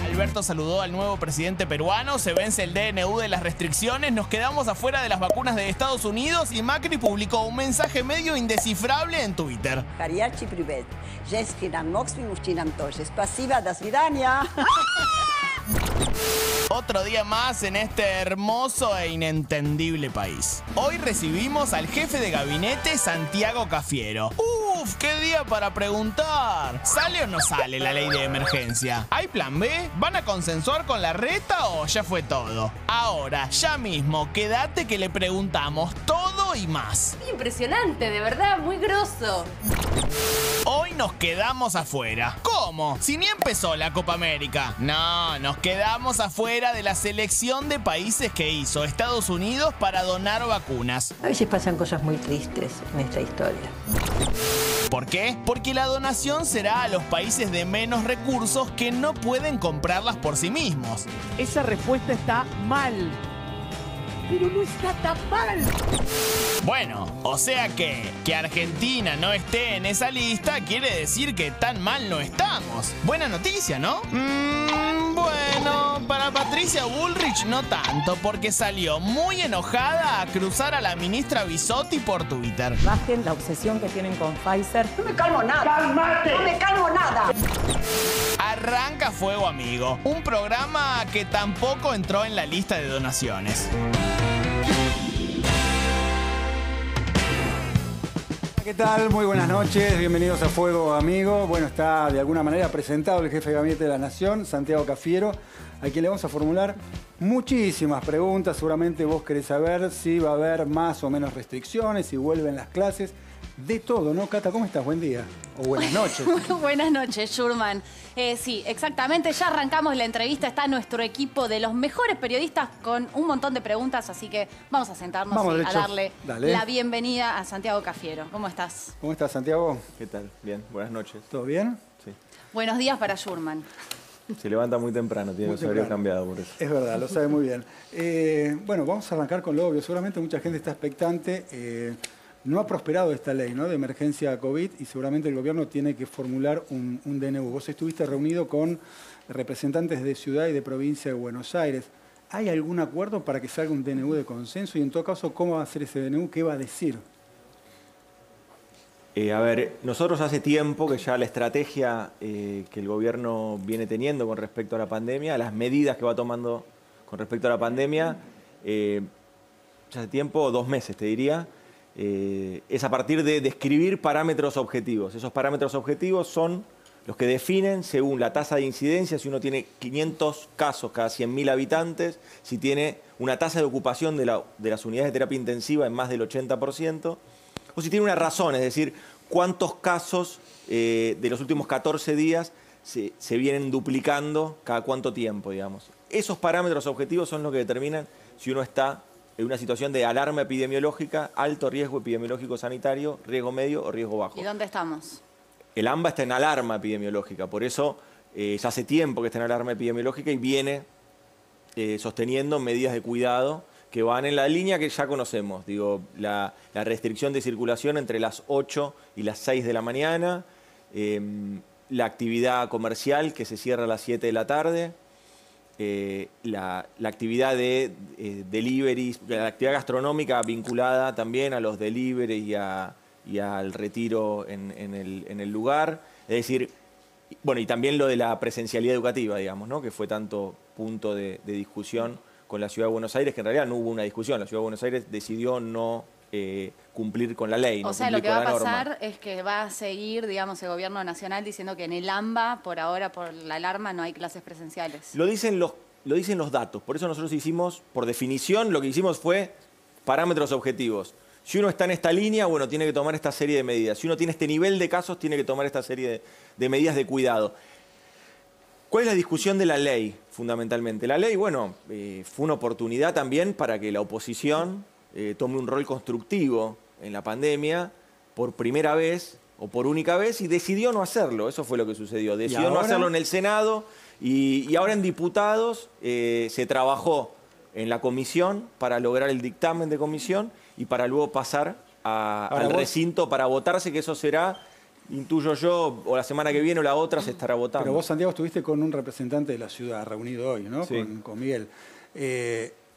Alberto saludó al nuevo presidente peruano, se vence el DNU de las restricciones, nos quedamos afuera de las vacunas de Estados Unidos y Macri publicó un mensaje medio indescifrable en Twitter. Otro día más en este hermoso e inentendible país. Hoy recibimos al jefe de gabinete Santiago Cafiero. ¡Uf! ¡Qué día para preguntar! ¿Sale o no sale la ley de emergencia? ¿Hay plan B? ¿Van a consensuar con la reta o ya fue todo? Ahora, ya mismo, quédate que le preguntamos todo y más. Impresionante, de verdad, muy grosso. Hoy nos quedamos afuera. ¿Cómo? Si ni empezó la Copa América. No, nos quedamos afuera de la selección de países que hizo Estados Unidos para donar vacunas. A veces pasan cosas muy tristes en esta historia. ¿Por qué? Porque la donación será a los países de menos recursos que no pueden comprarlas por sí mismos. Esa respuesta está mal. Pero no está tan mal. Bueno, o sea que Argentina no esté en esa lista quiere decir que tan mal no estamos. Buena noticia, ¿no? Bueno, para Patricia Bullrich no tanto, porque salió muy enojada a cruzar a la ministra Bisotti por Twitter. Bajen la obsesión que tienen con Pfizer. No me calmo nada. ¡Cálmate! No me calmo nada. Arranca Fuego Amigo, un programa que tampoco entró en la lista de donaciones. ¿Qué tal? Muy buenas noches, bienvenidos a Fuego Amigo. Bueno, está de alguna manera presentado el jefe de gabinete de la Nación, Santiago Cafiero, a quien le vamos a formular muchísimas preguntas. Seguramente vos querés saber si va a haber más o menos restricciones, si vuelven las clases. De todo, ¿no, Cata? ¿Cómo estás? Buen día. O buenas noches. Buenas noches, Schurman. Sí, exactamente. Ya arrancamos la entrevista. Está nuestro equipo de los mejores periodistas con un montón de preguntas, así que vamos a sentarnos a darle la bienvenida a Santiago Cafiero. ¿Cómo estás? ¿Cómo estás, Santiago? ¿Qué tal? Bien, buenas noches. ¿Todo bien? Sí. Buenos días para Schurman. Se levanta muy temprano, tiene los horarios cambiados por eso. Es verdad, lo sabe muy bien. Bueno, vamos a arrancar con lo obvio. Seguramente mucha gente está expectante. No ha prosperado esta ley, ¿no?, de emergencia COVID y seguramente el gobierno tiene que formular un DNU. Vos estuviste reunido con representantes de ciudad y de provincia de Buenos Aires. ¿Hay algún acuerdo para que salga un DNU de consenso? Y en todo caso, ¿cómo va a ser ese DNU? ¿Qué va a decir? A ver, nosotros hace tiempo que ya la estrategia que el gobierno viene teniendo con respecto a la pandemia, las medidas que va tomando con respecto a la pandemia, ya hace tiempo, 2 meses te diría, es a partir de describir parámetros objetivos. Esos parámetros objetivos son los que definen, según la tasa de incidencia, si uno tiene 500 casos cada 100.000 habitantes, si tiene una tasa de ocupación de las unidades de terapia intensiva en más del 80%, o si tiene una razón, es decir, cuántos casos de los últimos 14 días se vienen duplicando cada cuánto tiempo, digamos. Esos parámetros objetivos son los que determinan si uno está en una situación de alarma epidemiológica, alto riesgo epidemiológico sanitario, riesgo medio o riesgo bajo. ¿Y dónde estamos? El AMBA está en alarma epidemiológica, por eso ya hace tiempo que está en alarma epidemiológica y viene sosteniendo medidas de cuidado que van en la línea que ya conocemos. Digo, la restricción de circulación entre las 8 y las 6 de la mañana, la actividad comercial que se cierra a las 7 de la tarde, la actividad de deliveries, la actividad gastronómica vinculada también a los deliveries y al retiro en el lugar. Es decir, bueno, y también lo de la presencialidad educativa, digamos, ¿no?, que fue tanto punto de discusión con la Ciudad de Buenos Aires, que en realidad no hubo una discusión. La Ciudad de Buenos Aires decidió no cumplir con la ley. O sea, lo que va a pasar es que va a seguir, digamos, el gobierno nacional diciendo que en el AMBA, por ahora, por la alarma, no hay clases presenciales. Lo dicen los datos. Por eso nosotros hicimos, por definición, lo que hicimos fue parámetros objetivos. Si uno está en esta línea, bueno, tiene que tomar esta serie de medidas. Si uno tiene este nivel de casos, tiene que tomar esta serie de medidas de cuidado. ¿Cuál es la discusión de la ley, fundamentalmente? La ley, bueno, fue una oportunidad también para que la oposición tome un rol constructivo en la pandemia por primera vez o por única vez y decidió no hacerlo. Eso fue lo que sucedió. Decidió no hacerlo en el Senado y ahora en diputados se trabajó en la comisión para lograr el dictamen de comisión y para luego pasar al recinto para votarse, que eso será, intuyo yo, o la semana que viene o la otra se estará votando. Pero vos, Santiago, estuviste con un representante de la ciudad reunido hoy, ¿no? Sí. Con Miguel.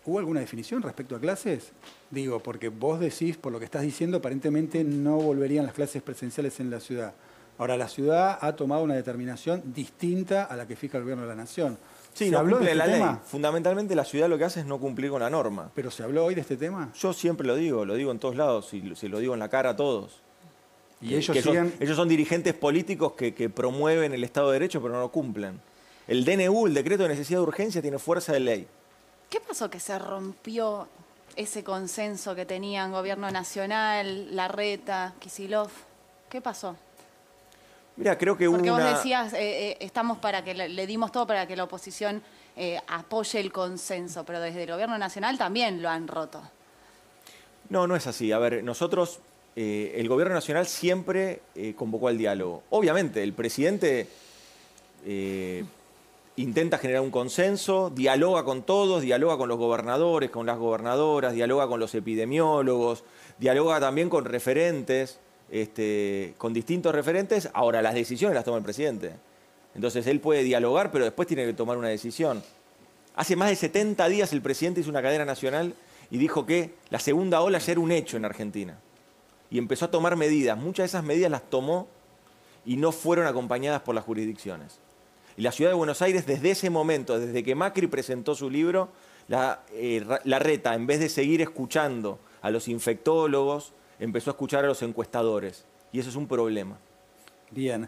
¿Hubo alguna definición respecto a clases? Digo, porque vos decís, por lo que estás diciendo, aparentemente no volverían las clases presenciales en la ciudad. Ahora, la ciudad ha tomado una determinación distinta a la que fija el gobierno de la nación. Sí, no cumple la ley. Fundamentalmente la ciudad lo que hace es no cumplir con la norma. ¿Pero se habló hoy de este tema? Yo siempre lo digo en todos lados y se lo digo en la cara a todos. Y ellos son dirigentes políticos que promueven el Estado de Derecho pero no lo cumplen. El DNU, el decreto de necesidad de urgencia, tiene fuerza de ley. ¿Qué pasó que se rompió ese consenso que tenían Gobierno Nacional, Larreta, Kicillof? ¿Qué pasó? Mira, creo que Porque vos decías, estamos para que le dimos todo para que la oposición apoye el consenso, pero desde el Gobierno Nacional también lo han roto. No, no es así. A ver, nosotros, el Gobierno Nacional siempre convocó al diálogo. Obviamente, el presidente intenta generar un consenso, dialoga con todos, dialoga con los gobernadores, con las gobernadoras, dialoga con los epidemiólogos, dialoga también con referentes, con distintos referentes. Ahora, las decisiones las toma el presidente. Entonces, él puede dialogar, pero después tiene que tomar una decisión. Hace más de 70 días el presidente hizo una cadena nacional y dijo que la segunda ola ya era un hecho en Argentina. Y empezó a tomar medidas. Muchas de esas medidas las tomó y no fueron acompañadas por las jurisdicciones. Y la Ciudad de Buenos Aires, desde ese momento, desde que Macri presentó su libro, Larreta, en vez de seguir escuchando a los infectólogos, empezó a escuchar a los encuestadores. Y eso es un problema. Bien.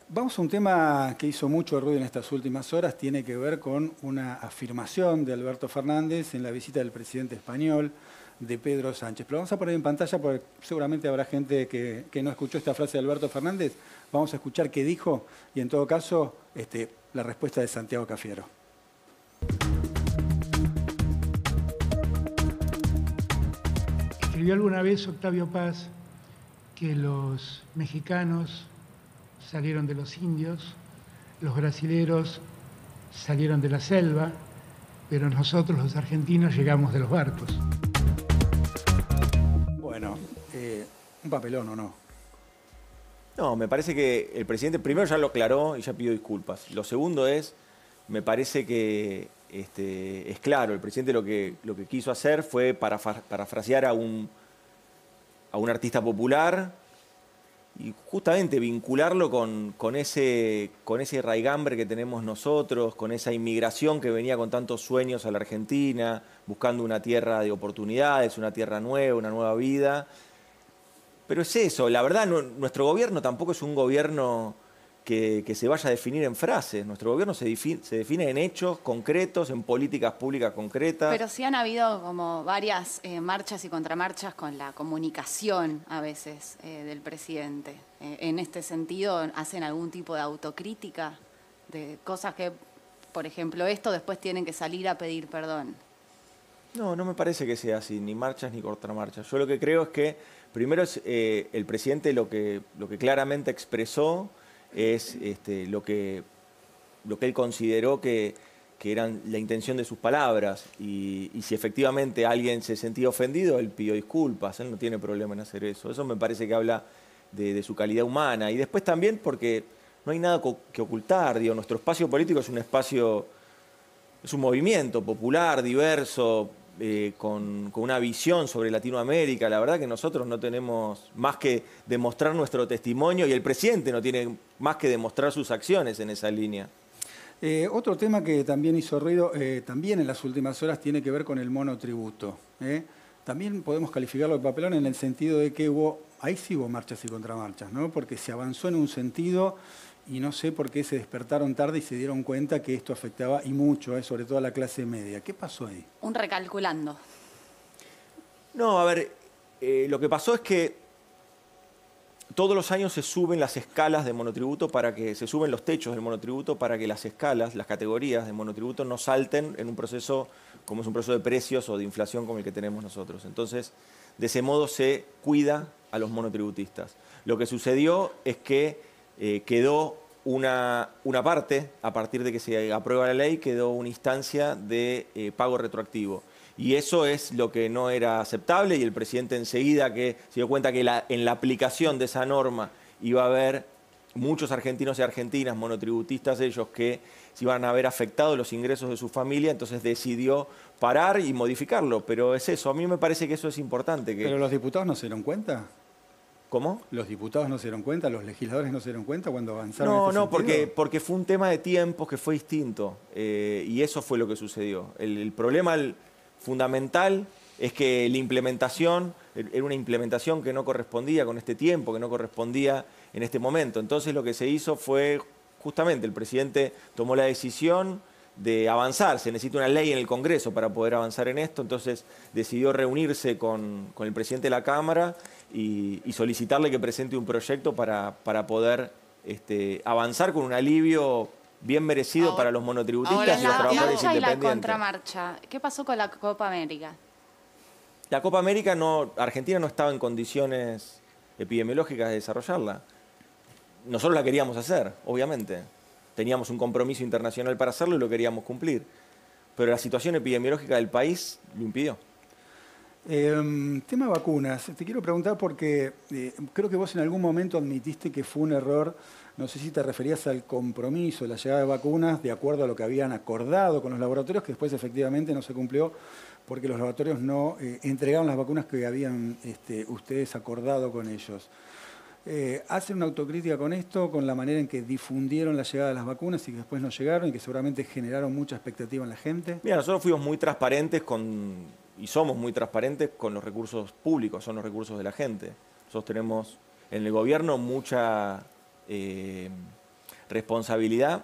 Vamos a un tema que hizo mucho ruido en estas últimas horas. Tiene que ver con una afirmación de Alberto Fernández en la visita del presidente español, de Pedro Sánchez. Pero vamos a poner en pantalla porque seguramente habrá gente que no escuchó esta frase de Alberto Fernández. Vamos a escuchar qué dijo y en todo caso la respuesta de Santiago Cafiero. Escribió alguna vez Octavio Paz que los mexicanos salieron de los indios, los brasileros salieron de la selva, pero nosotros los argentinos llegamos de los barcos. Bueno, un papelón o no. No, me parece que el presidente primero ya lo aclaró y ya pidió disculpas. Lo segundo es, me parece que es claro, el presidente lo que quiso hacer fue parafrasear a un artista popular y justamente vincularlo con ese raigambre que tenemos nosotros, con esa inmigración que venía con tantos sueños a la Argentina, buscando una tierra de oportunidades, una tierra nueva, una nueva vida. Pero es eso, la verdad, nuestro gobierno tampoco es un gobierno que se vaya a definir en frases. Nuestro gobierno se define en hechos concretos, en políticas públicas concretas. Pero sí han habido como varias marchas y contramarchas con la comunicación a veces del presidente. En este sentido, ¿hacen algún tipo de autocrítica de cosas que, por ejemplo, después tienen que salir a pedir perdón? No, no me parece que sea así, ni marchas ni contramarchas. Yo lo que creo es que, primero, el presidente lo que claramente expresó es lo que él consideró que eran la intención de sus palabras. Y si efectivamente alguien se sentía ofendido, él pidió disculpas, él no tiene problema en hacer eso. Eso me parece que habla de su calidad humana. Y después también porque no hay nada que ocultar. Digo, nuestro espacio político es un movimiento popular, diverso, con una visión sobre Latinoamérica. La verdad que nosotros no tenemos más que demostrar nuestro testimonio y el presidente no tiene más que demostrar sus acciones en esa línea. Otro tema que también hizo ruido, también en las últimas horas, tiene que ver con el monotributo. También podemos calificarlo de papelón en el sentido de que ahí sí hubo marchas y contramarchas, ¿no? Porque se avanzó en un sentido y no sé por qué se despertaron tarde y se dieron cuenta que esto afectaba y mucho, sobre todo a la clase media. ¿Qué pasó ahí? Un recalculando. No, a ver, lo que pasó es que todos los años se suben las escalas de monotributo se suben los techos del monotributo para que las escalas, las categorías de monotributo no salten en un proceso como es un proceso de precios o de inflación como el que tenemos nosotros. Entonces, de ese modo se cuida a los monotributistas. Lo que sucedió es que quedó una parte, a partir de que se aprueba la ley, quedó una instancia de pago retroactivo. Y eso es lo que no era aceptable, y el presidente enseguida que se dio cuenta que en la aplicación de esa norma iba a haber muchos argentinos y argentinas, monotributistas ellos, que se iban a ver afectados los ingresos de su familia, entonces decidió parar y modificarlo. Pero es eso, a mí me parece que eso es importante. ¿Pero los diputados no se dieron cuenta? ¿Cómo? ¿Los diputados no se dieron cuenta? ¿Los legisladores no se dieron cuenta cuando avanzaron? No, porque fue un tema de tiempos que fue distinto, y eso fue lo que sucedió. El problema fundamental es que la implementación era una implementación que no correspondía con este tiempo, que no correspondía en este momento. Entonces lo que se hizo fue, justamente, el presidente tomó la decisión de avanzar. Se necesita una ley en el Congreso para poder avanzar en esto, entonces decidió reunirse con el presidente de la Cámara y solicitarle que presente un proyecto para poder avanzar con un alivio bien merecido para los monotributistas y los trabajadores independientes. independientes. Y la contramarcha, ¿qué pasó con la Copa América? La Copa América, Argentina no estaba en condiciones epidemiológicas de desarrollarla. Nosotros la queríamos hacer, obviamente. Teníamos un compromiso internacional para hacerlo y lo queríamos cumplir. Pero la situación epidemiológica del país lo impidió. Tema vacunas. Te quiero preguntar porque creo que vos en algún momento admitiste que fue un error. No sé si te referías al compromiso, la llegada de vacunas, de acuerdo a lo que habían acordado con los laboratorios, que después efectivamente no se cumplió porque los laboratorios no entregaron las vacunas que habían ustedes acordado con ellos. ¿Hacen una autocrítica con esto, con la manera en que difundieron la llegada de las vacunas y que después no llegaron y que seguramente generaron mucha expectativa en la gente? Mira, nosotros fuimos muy transparentes y somos muy transparentes con los recursos públicos, son los recursos de la gente. Nosotros tenemos en el gobierno mucha responsabilidad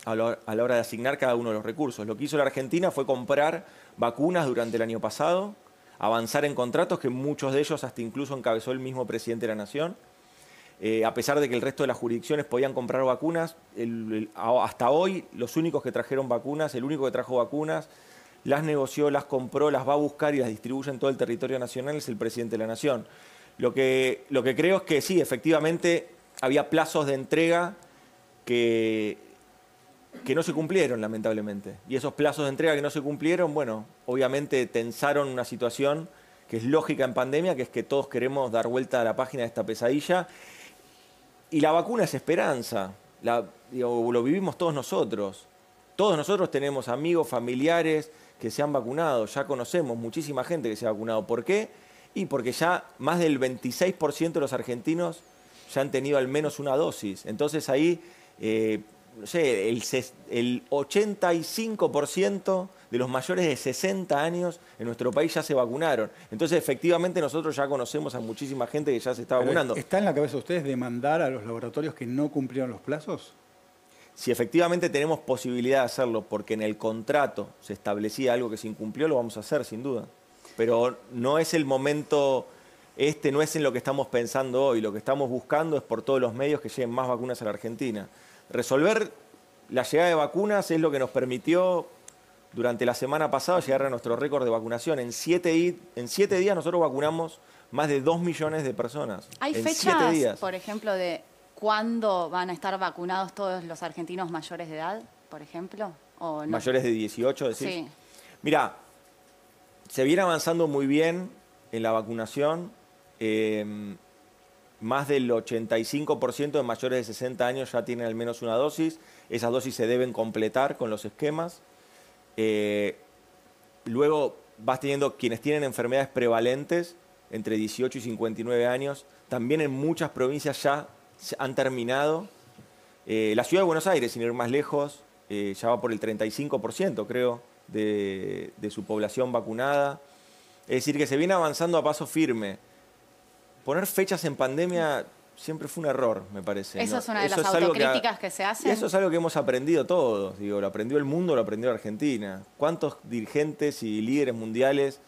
a la hora de asignar cada uno de los recursos. Lo que hizo la Argentina fue comprar vacunas durante el año pasado, avanzar en contratos que muchos de ellos hasta incluso encabezó el mismo presidente de la Nación. A pesar de que el resto de las jurisdicciones podían comprar vacunas, hasta hoy los únicos que trajeron vacunas, el único que trajo vacunas, las negoció, las compró, las va a buscar y las distribuye en todo el territorio nacional es el presidente de la Nación. Lo que creo es que sí, efectivamente había plazos de entrega que no se cumplieron, lamentablemente. Y esos plazos de entrega que no se cumplieron, bueno, obviamente tensaron una situación que es lógica en pandemia, que es que todos queremos dar vuelta a la página de esta pesadilla. Y la vacuna es esperanza, lo vivimos todos nosotros. Todos nosotros tenemos amigos, familiares que se han vacunado, ya conocemos muchísima gente que se ha vacunado. ¿Por qué? Y porque ya más del 26% de los argentinos ya han tenido al menos una dosis. Entonces ahí, no sé, el 85% de los mayores de 60 años en nuestro país ya se vacunaron. Entonces, efectivamente, nosotros ya conocemos a muchísima gente que ya se está vacunando. ¿Está en la cabeza de ustedes demandar a los laboratorios que no cumplieron los plazos? Si efectivamente tenemos posibilidad de hacerlo porque en el contrato se establecía algo que se incumplió, lo vamos a hacer, sin duda. Pero no es el momento, no es en lo que estamos pensando hoy. Lo que estamos buscando es por todos los medios que lleguen más vacunas a la Argentina. Resolver la llegada de vacunas es lo que nos permitió durante la semana pasada llegar a nuestro récord de vacunación. En 7 días nosotros vacunamos más de 2 millones de personas. ¿Hay fechas, por ejemplo, de cuándo van a estar vacunados todos los argentinos mayores de edad, por ejemplo? ¿O no? ¿Mayores de 18, decís? Sí. Mira, se viene avanzando muy bien en la vacunación. Más del 85% de mayores de 60 años ya tienen al menos una dosis. Esas dosis se deben completar con los esquemas. Luego vas teniendo quienes tienen enfermedades prevalentes entre 18 y 59 años. También en muchas provincias ya han terminado. La ciudad de Buenos Aires, sin ir más lejos, ya va por el 35%, creo, de su población vacunada. Es decir, que se viene avanzando a paso firme. Poner fechas en pandemia siempre fue un error, me parece. Eso es una de las autocríticas que se hacen. Eso es algo que hemos aprendido todos. Digo, lo aprendió el mundo, lo aprendió Argentina. ¿Cuántos dirigentes y líderes mundiales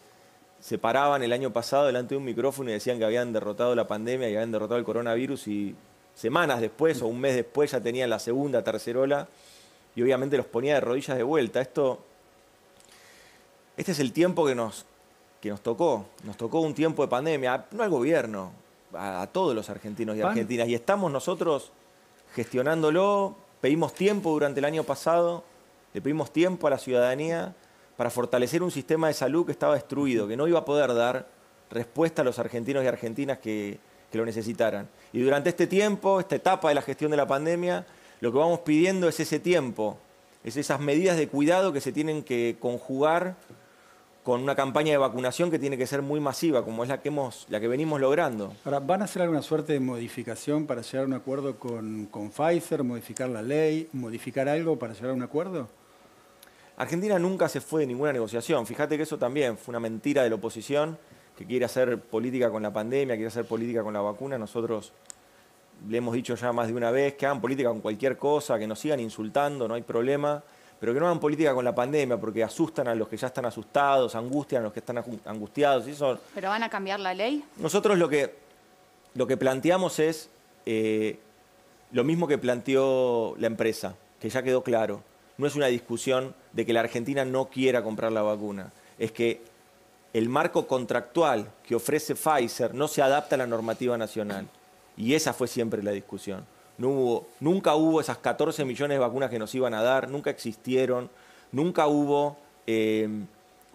se paraban el año pasado delante de un micrófono y decían que habían derrotado la pandemia y habían derrotado el coronavirus y semanas después o un mes después ya tenían la segunda, tercera ola y obviamente los ponía de rodillas de vuelta? Este es el tiempo que nos tocó. Nos tocó un tiempo de pandemia, no al gobierno, a todos los argentinos y argentinas. Y estamos nosotros gestionándolo. Pedimos tiempo durante el año pasado, le pedimos tiempo a la ciudadanía para fortalecer un sistema de salud que estaba destruido, que no iba a poder dar respuesta a los argentinos y argentinas que lo necesitaran. Y durante este tiempo, esta etapa de la gestión de la pandemia, lo que vamos pidiendo es ese tiempo, es esas medidas de cuidado que se tienen que conjugar con una campaña de vacunación que tiene que ser muy masiva, como es la que venimos logrando. Ahora, ¿van a hacer alguna suerte de modificación para llegar a un acuerdo con Pfizer, modificar la ley, modificar algo para llegar a un acuerdo? Argentina nunca se fue de ninguna negociación. Fíjate que eso también fue una mentira de la oposición, que quiere hacer política con la pandemia, quiere hacer política con la vacuna. Nosotros le hemos dicho ya más de una vez que hagan política con cualquier cosa, que nos sigan insultando, no hay problema, pero que no hagan política con la pandemia porque asustan a los que ya están asustados, angustian a los que están angustiados. Y eso... ¿Pero van a cambiar la ley? Nosotros lo que planteamos es lo mismo que planteó la empresa, que ya quedó claro. No es una discusión de que la Argentina no quiera comprar la vacuna, es que el marco contractual que ofrece Pfizer no se adapta a la normativa nacional. Y esa fue siempre la discusión. Nunca hubo esas 14 millones de vacunas que nos iban a dar, nunca existieron, nunca hubo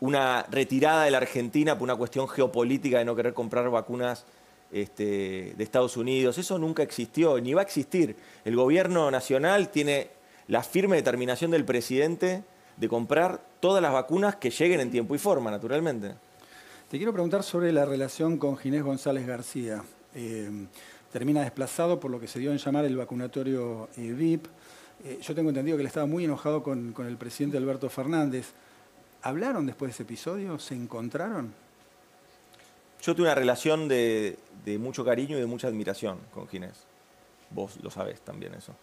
una retirada de la Argentina por una cuestión geopolítica de no querer comprar vacunas de Estados Unidos. Eso nunca existió, ni va a existir. El gobierno nacional tiene la firme determinación del presidente de comprar todas las vacunas que lleguen en tiempo y forma, naturalmente. Te quiero preguntar sobre la relación con Ginés González García. Termina desplazado por lo que se dio en llamar el vacunatorio VIP. Yo tengo entendido que él estaba muy enojado con el presidente Alberto Fernández. ¿Hablaron después de ese episodio? ¿Se encontraron? Yo tuve una relación de mucho cariño y de mucha admiración con Ginés. Vos lo sabés también eso.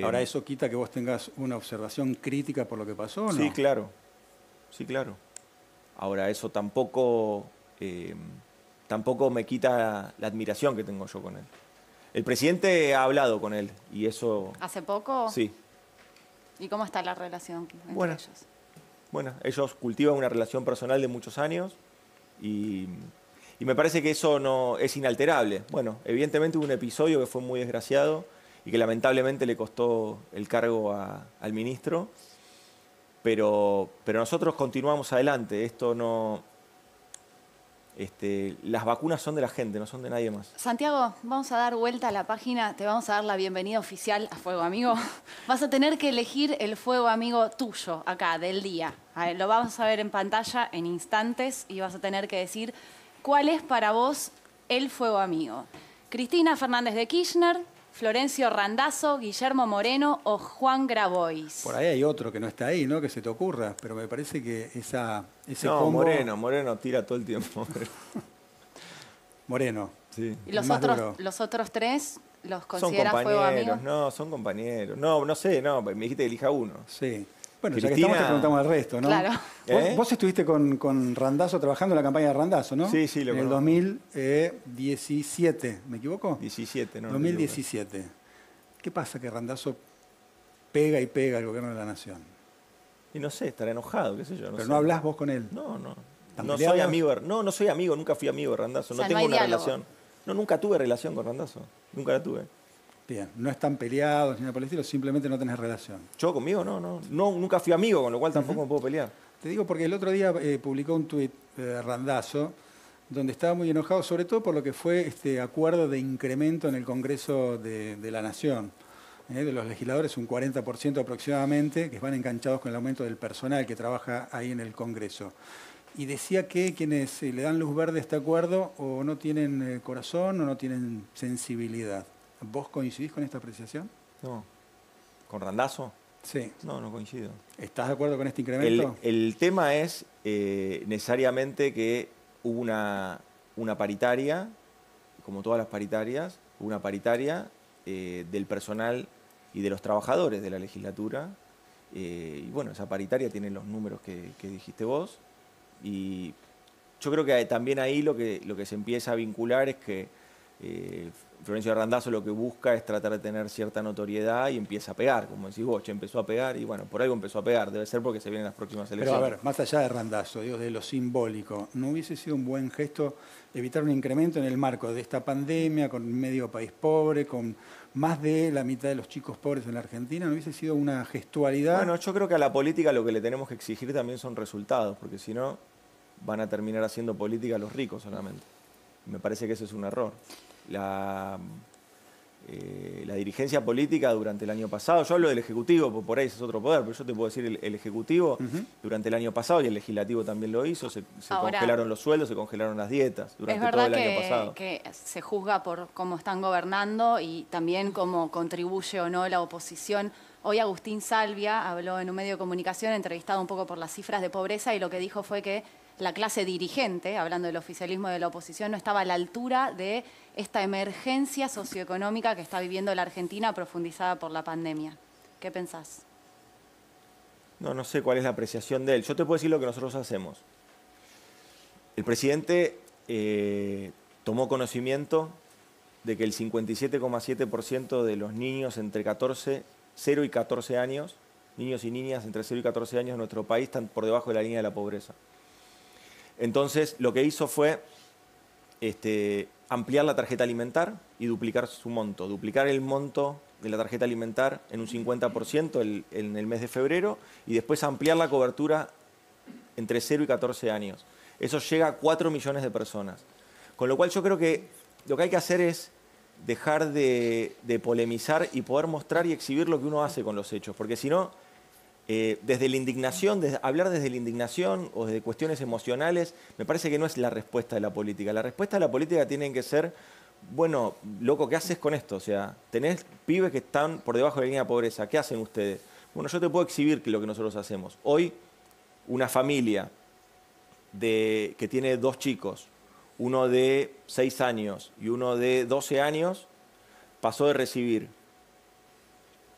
Ahora, ¿eso quita que vos tengas una observación crítica por lo que pasó o no? Sí, claro. Sí, claro. Ahora, eso tampoco me quita la admiración que tengo yo con él. El presidente ha hablado con él y eso... ¿Hace poco? Sí. ¿Y cómo está la relación entre ellos? Bueno, ellos cultivan una relación personal de muchos años y me parece que eso no es inalterable. Bueno, evidentemente hubo un episodio que fue muy desgraciado y que lamentablemente le costó el cargo al ministro, pero nosotros continuamos adelante. Esto no... las vacunas son de la gente, no son de nadie más. Santiago, vamos a dar vuelta a la página, te vamos a dar la bienvenida oficial a Fuego Amigo. Vas a tener que elegir el Fuego Amigo tuyo, acá, del día. A ver, lo vamos a ver en pantalla en instantes y vas a tener que decir cuál es para vos el Fuego Amigo. Cristina Fernández de Kirchner, Florencio Randazzo, Guillermo Moreno o Juan Grabois. Por ahí hay otro que no está ahí, ¿no? Que se te ocurra, pero me parece que ese no, combo... Moreno tira todo el tiempo. Moreno. Sí. ¿Y los otros tres los consideras Fuego Amigo? No, son compañeros. No sé, me dijiste que elija uno. Sí. Bueno, Cristina... ya que estamos te preguntamos al resto, ¿no? Claro. Vos estuviste con Randazzo trabajando en la campaña de Randazzo, ¿no? Sí, lo en el conozco. 2017, ¿me equivoco? 17, ¿no? 2017. ¿Qué pasa que Randazzo pega y pega al gobierno de la nación? Y no sé, estará enojado, qué sé yo. Pero no hablás vos con él. No soy amigo. No soy amigo, nunca fui amigo de Randazzo. No tengo una relación. No, nunca tuve relación con Randazzo. Nunca la tuve. Bien, no están peleados ni nada por el estilo, simplemente no tenés relación. Yo conmigo no, nunca fui amigo, con lo cual tampoco me puedo pelear. Te digo porque el otro día publicó un tuit Randazzo donde estaba muy enojado, sobre todo por lo que fue este acuerdo de incremento en el Congreso de la Nación. De los legisladores, un 40% aproximadamente, que van enganchados con el aumento del personal que trabaja ahí en el Congreso. Y decía que quienes le dan luz verde a este acuerdo o no tienen corazón o no tienen sensibilidad. ¿Vos coincidís con esta apreciación? No. ¿Con Randazzo? Sí. No coincido. ¿Estás de acuerdo con este incremento? El tema es necesariamente que hubo una paritaria, como todas las paritarias, hubo una paritaria del personal y de los trabajadores de la legislatura. Y bueno, esa paritaria tiene los números que dijiste vos. Y yo creo que también ahí lo que se empieza a vincular es que Florencio Randazzo lo que busca es tratar de tener cierta notoriedad y empieza a pegar, como decís vos, empezó a pegar y bueno, por algo empezó a pegar, debe ser porque se vienen las próximas elecciones. Pero a ver, más allá de Randazzo, digo, de lo simbólico, ¿no hubiese sido un buen gesto evitar un incremento en el marco de esta pandemia, con medio país pobre, con más de la mitad de los chicos pobres en la Argentina? ¿No hubiese sido una gestualidad? Bueno, yo creo que a la política lo que le tenemos que exigir también son resultados, porque si no van a terminar haciendo política los ricos solamente. Me parece que ese es un error. La dirigencia política durante el año pasado, yo hablo del Ejecutivo, por ahí ese es otro poder, pero yo te puedo decir el Ejecutivo durante el año pasado, y el Legislativo también lo hizo, se congelaron los sueldos, se congelaron las dietas durante todo el año pasado. Es verdad que se juzga por cómo están gobernando y también cómo contribuye o no la oposición. Hoy Agustín Salvia habló en un medio de comunicación, entrevistado un poco por las cifras de pobreza, y lo que dijo fue que la clase dirigente, hablando del oficialismo y de la oposición, no estaba a la altura de esta emergencia socioeconómica que está viviendo la Argentina profundizada por la pandemia. ¿Qué pensás? No sé cuál es la apreciación de él. Yo te puedo decir lo que nosotros hacemos. El presidente tomó conocimiento de que el 57,7% de los niños entre 0 y 14 años, niños y niñas entre 0 y 14 años en nuestro país están por debajo de la línea de la pobreza. Entonces, lo que hizo fue ampliar la tarjeta alimentar y duplicar su monto. Duplicar el monto de la tarjeta alimentar en un 50% en el mes de febrero y después ampliar la cobertura entre 0 y 14 años. Eso llega a 4 millones de personas. Con lo cual yo creo que lo que hay que hacer es dejar de polemizar y poder mostrar y exhibir lo que uno hace con los hechos. Porque si no, desde la indignación, hablar desde la indignación o desde cuestiones emocionales, me parece que no es la respuesta de la política. La respuesta de la política tiene que ser, bueno, loco, ¿qué haces con esto? O sea, tenés pibes que están por debajo de la línea de pobreza, ¿qué hacen ustedes? Bueno, yo te puedo exhibir lo que nosotros hacemos. Hoy, una familia que tiene 2 chicos, uno de 6 años y uno de 12 años, pasó de recibir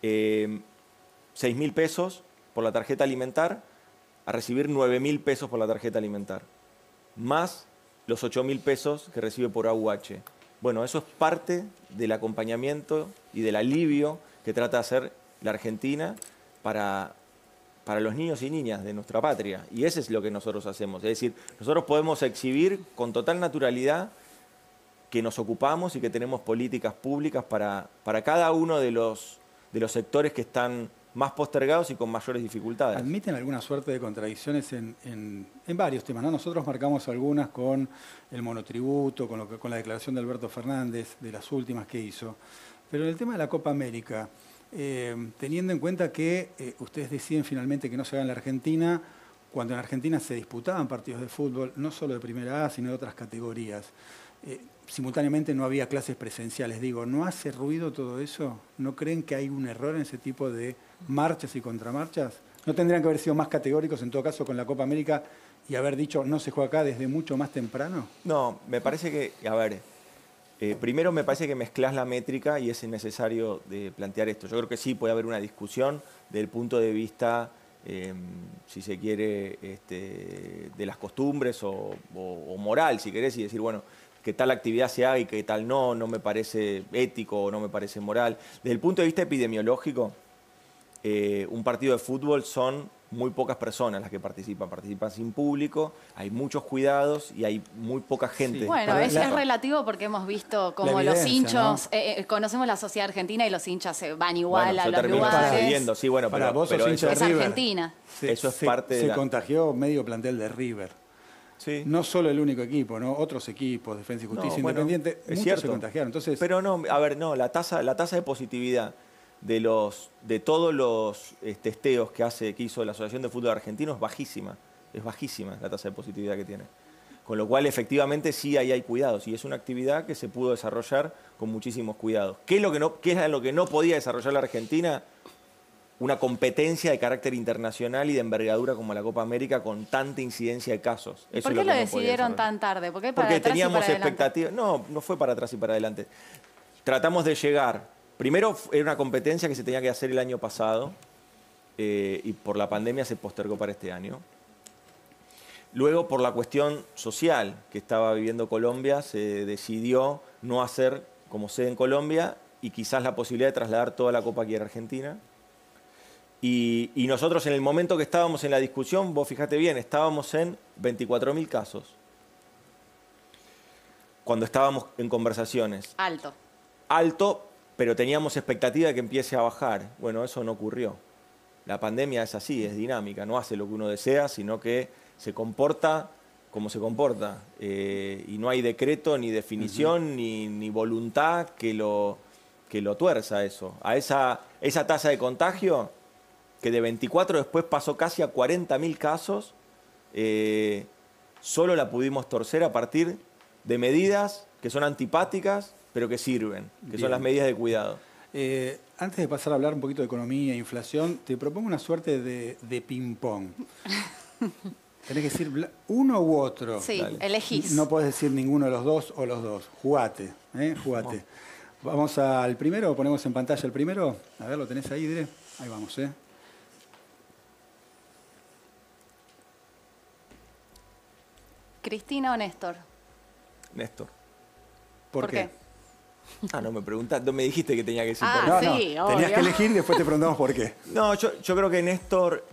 6.000 pesos por la tarjeta alimentar a recibir 9.000 pesos por la tarjeta alimentar, más los 8.000 pesos que recibe por AUH. Bueno, eso es parte del acompañamiento y del alivio que trata de hacer la Argentina para los niños y niñas de nuestra patria. Y eso es lo que nosotros hacemos. Es decir, nosotros podemos exhibir con total naturalidad que nos ocupamos y que tenemos políticas públicas para cada uno de los sectores que están más postergados y con mayores dificultades. ¿Admiten alguna suerte de contradicciones en varios temas, ¿no? Nosotros marcamos algunas con el monotributo, con la declaración de Alberto Fernández, de las últimas que hizo. Pero en el tema de la Copa América, teniendo en cuenta que ustedes deciden finalmente que no se haga en la Argentina, cuando en Argentina se disputaban partidos de fútbol, no solo de Primera A, sino de otras categorías, simultáneamente no había clases presenciales. Digo, ¿no hace ruido todo eso? ¿No creen que hay un error en ese tipo de marchas y contramarchas? ¿No tendrían que haber sido más categóricos en todo caso con la Copa América y haber dicho no se juega acá desde mucho más temprano? No, me parece que, a ver, primero me parece que mezclás la métrica y es necesario de plantear esto. Yo creo que sí puede haber una discusión del punto de vista, si se quiere, de las costumbres o moral, si querés, y decir, bueno, que tal actividad se haga y que tal no me parece ético o no me parece moral. Desde el punto de vista epidemiológico, un partido de fútbol son muy pocas personas las que participan sin público, hay muchos cuidados y hay muy poca gente. Sí. Bueno, es relativo porque hemos visto como los hinchas, ¿no? Conocemos la sociedad argentina y los hinchas van igual a los lugares. Sí, bueno, para vos sos hincha de River. Es Argentina. Eso es parte de Se contagió medio plantel de River. Sí. No solo el único equipo, ¿no? Otros equipos, Defensa y Justicia, Independiente, es muchos cierto. se contagiaron. Entonces, pero no, a ver, no, la tasa de positividad de todos los testeos que hizo la Asociación de Fútbol Argentino es bajísima la tasa de positividad que tiene. Con lo cual, efectivamente, sí ahí hay cuidados y es una actividad que se pudo desarrollar con muchísimos cuidados. ¿Qué es lo que no podía desarrollar la Argentina? Una competencia de carácter internacional y de envergadura como la Copa América con tanta incidencia de casos. ¿Y por qué lo decidieron tan tarde? ¿Por qué para Porque atrás teníamos y para expectativas. No fue para atrás y para adelante. Tratamos de llegar. Primero era una competencia que se tenía que hacer el año pasado y por la pandemia se postergó para este año. Luego, por la cuestión social que estaba viviendo Colombia, se decidió no hacer como sede en Colombia y quizás la posibilidad de trasladar toda la Copa aquí a Argentina. Y nosotros en el momento que estábamos en la discusión, vos fíjate bien, estábamos en 24.000 casos. Cuando estábamos en conversaciones. Alto. Alto, pero teníamos expectativa de que empiece a bajar. Bueno, eso no ocurrió. La pandemia es así, es dinámica, no hace lo que uno desea, sino que se comporta como se comporta. Y no hay decreto, ni definición, ni voluntad que lo tuerza eso. A esa tasa de contagio, que de 24 después pasó casi a 40.000 casos, solo la pudimos torcer a partir de medidas que son antipáticas, pero que sirven, que son las medidas de cuidado. Antes de pasar a hablar un poquito de economía e inflación, te propongo una suerte de ping-pong. Tenés que decir uno u otro. Sí, elegís. No podés decir ninguno de los dos o los dos. Jugate, jugate. Vamos al primero, ponemos en pantalla el primero. A ver, ¿lo tenés ahí, Dre? Ahí vamos, ¿Cristina o Néstor? Néstor. ¿Por qué? Ah, no me preguntaste, no me dijiste que tenía que decir por qué. Sí, no, tenías que elegir y después te preguntamos por qué. No, yo creo que Néstor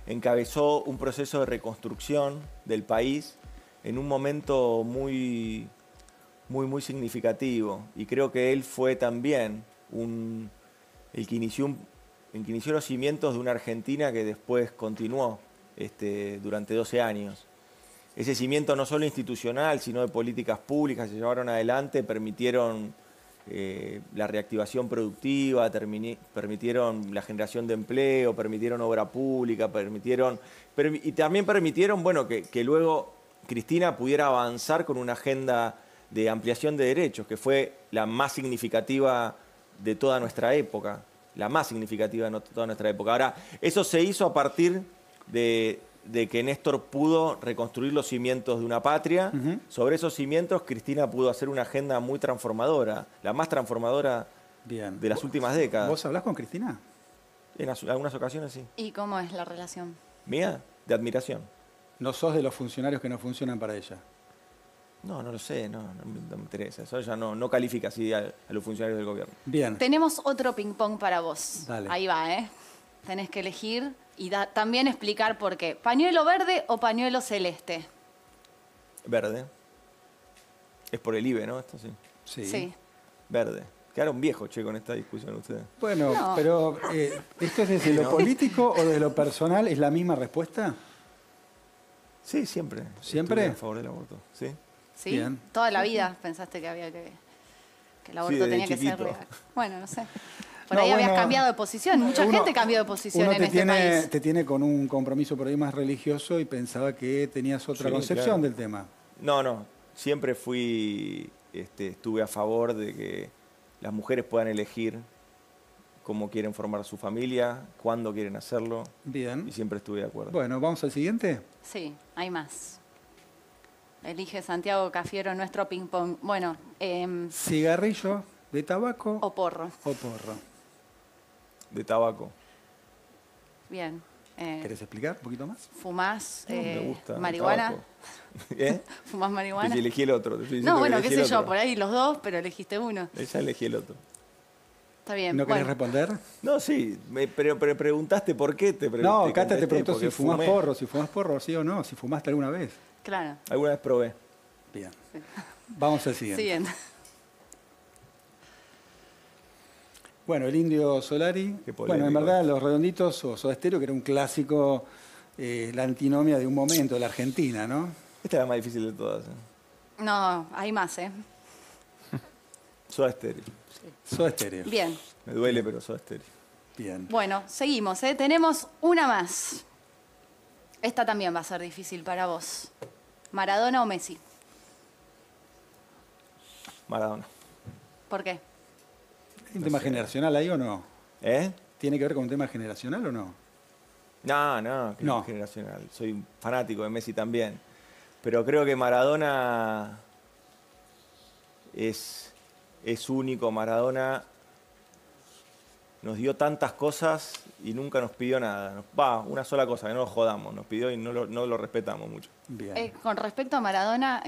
encabezó un proceso de reconstrucción del país en un momento muy significativo. Y creo que él fue también el que inició los cimientos de una Argentina que después continuó durante 12 años. Ese cimiento no solo institucional, sino de políticas públicas se llevaron adelante, permitieron la reactivación productiva, permitieron la generación de empleo, permitieron obra pública, y también permitieron que luego Cristina pudiera avanzar con una agenda de ampliación de derechos, que fue la más significativa de toda nuestra época, Ahora, eso se hizo a partir de que Néstor pudo reconstruir los cimientos de una patria. Sobre esos cimientos, Cristina pudo hacer una agenda muy transformadora, la más transformadora de las últimas décadas. ¿Vos hablás con Cristina? En algunas ocasiones, sí. ¿Y cómo es la relación? ¿Mía? De admiración. ¿No sos de los funcionarios que no funcionan para ella? No lo sé, no me interesa. Eso ya no califica así a los funcionarios del gobierno. Bien. Tenemos otro ping-pong para vos. Dale. Ahí va, Tenés que elegir y también explicar por qué. ¿Pañuelo verde o pañuelo celeste? Verde. Es por el IBE, ¿no? Esto sí. Sí. Verde. Quedaron viejos, con esta discusión ustedes. Bueno, No. pero ¿esto es desde lo político o desde lo personal? ¿Es la misma respuesta? Sí, siempre. ¿Siempre? Estuve a favor del aborto, sí. ¿Sí? Bien. Toda la vida pensaste que había que el aborto desde tenía que ser chiquito. legal. Bueno, no sé. Por ahí habías cambiado de posición. Mucha gente cambió de posición en este país. Te tiene con un compromiso por ahí más religioso y pensaba que tenías otra concepción del tema. No. Siempre estuve a favor de que las mujeres puedan elegir cómo quieren formar su familia, cuándo quieren hacerlo. Bien. Y siempre estuve de acuerdo. Bueno, ¿vamos al siguiente? Sí, hay más. Elige Santiago Cafiero nuestro ping-pong. Bueno, ¿cigarrillo de tabaco o porro? O porro. De tabaco. Bien. ¿Querés explicar un poquito más? ¿Fumás Me gusta marihuana? ¿Eh? ¿Fumás marihuana? Pues elegí el otro. No, bueno, qué sé yo, por ahí los dos, pero elegiste uno. Ya elegí el otro. Está bien. ¿No querés responder? No, sí, pero preguntaste por qué te pregunté. No, Cata te preguntó si fumás fumé. porro, sí o no, si fumaste alguna vez. Claro. Alguna vez probé. Bien. Vamos al siguiente. Siguiente. Bueno, el Indio Solari. Bueno, en verdad, Los Redonditos o Soda Stereo, que era un clásico, la antinomia de un momento de la Argentina, ¿no? Esta es la más difícil de todas. No, hay más, Soda Stereo. Soda Stereo. Bien. Me duele, pero Soda Stereo. Bien. Bueno, seguimos, Tenemos una más. Esta también va a ser difícil para vos. ¿Maradona o Messi? Maradona. ¿Por qué? ¿Hay un tema generacional ahí o no? ¿Eh? ¿Tiene que ver con un tema generacional o no? No, que no es generacional. Soy fanático de Messi también. Pero creo que Maradona es único. Maradona nos dio tantas cosas y nunca nos pidió nada. Una sola cosa, que no lo jodamos, nos pidió y no lo respetamos mucho. Bien. Con respecto a Maradona,